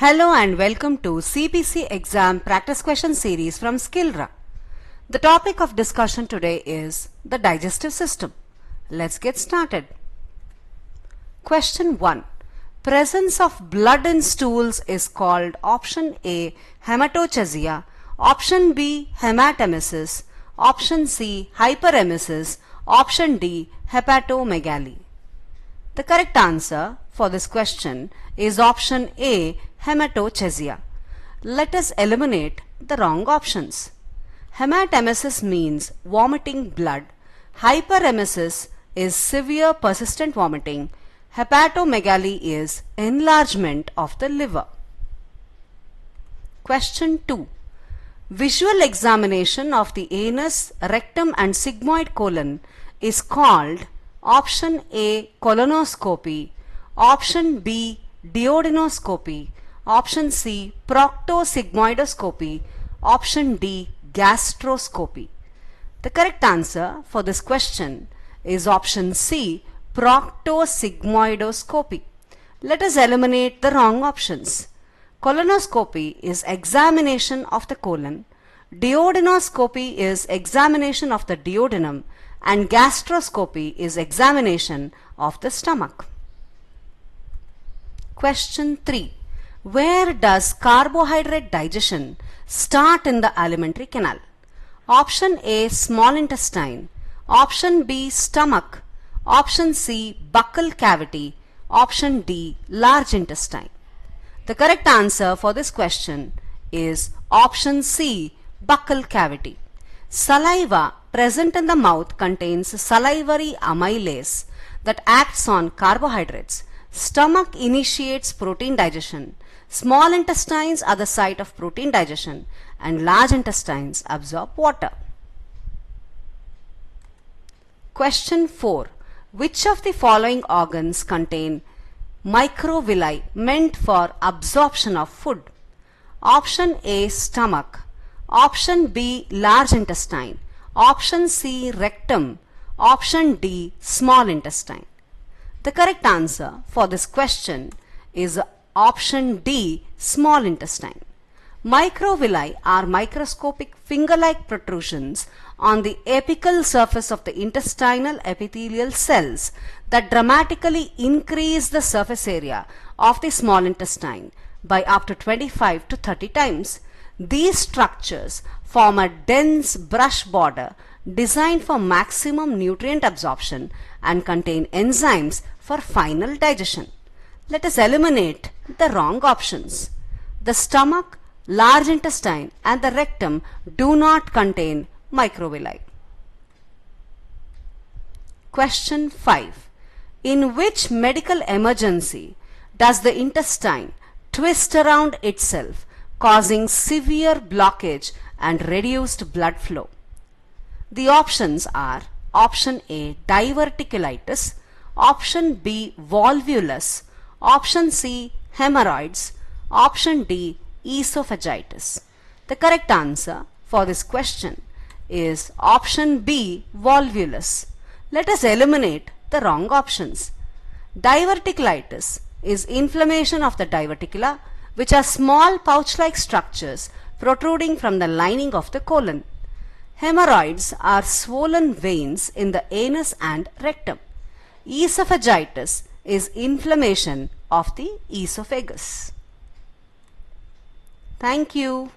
Hello and welcome to CPC Exam practice question series from Skillra. The topic of discussion today is the digestive system. Let's get started. Question 1. Presence of blood in stools is called option A hematochezia, option B hematemesis, option C hyperemesis, option D hepatomegaly. The correct answer for this question is option A hematochezia. Let us eliminate the wrong options. Hematemesis means vomiting blood. Hyperemesis is severe persistent vomiting. Hepatomegaly is enlargement of the liver. Question 2. Visual examination of the anus, rectum and sigmoid colon is called option A colonoscopy, option B duodenoscopy, option C proctosigmoidoscopy, option D gastroscopy. The correct answer for this question is option C proctosigmoidoscopy. Let us eliminate the wrong options. Colonoscopy is examination of the colon, duodenoscopy is examination of the duodenum, and gastroscopy is examination of the stomach. Question 3. Where does carbohydrate digestion start in the alimentary canal? Option A small intestine, option B stomach, option C buccal cavity, option D large intestine. The correct answer for this question is option C buccal cavity. Saliva present in the mouth contains salivary amylase that acts on carbohydrates. Stomach initiates protein digestion. Small intestines are the site of protein digestion and large intestines absorb water. Question 4. Which of the following organs contain microvilli meant for absorption of food? Option A stomach, option B large intestine, option C rectum, option D small intestine. The correct answer for this question is option D small intestine. Microvilli are microscopic finger-like protrusions on the apical surface of the intestinal epithelial cells that dramatically increase the surface area of the small intestine by up to 25 to 30 times. These structures form a dense brush border designed for maximum nutrient absorption and contain enzymes for final digestion. Let us eliminate the wrong options. The stomach, large intestine and the rectum do not contain microvilli. Question 5. In which medical emergency does the intestine twist around itself, causing severe blockage and reduced blood flow? The options are option A diverticulitis, option B volvulus, option C hemorrhoids, option D esophagitis. The correct answer for this question is option B volvulus. Let us eliminate the wrong options. Diverticulitis is inflammation of the diverticula, which are small pouch-like structures protruding from the lining of the colon. Hemorrhoids are swollen veins in the anus and rectum. Esophagitis is inflammation of the esophagus. Thank you.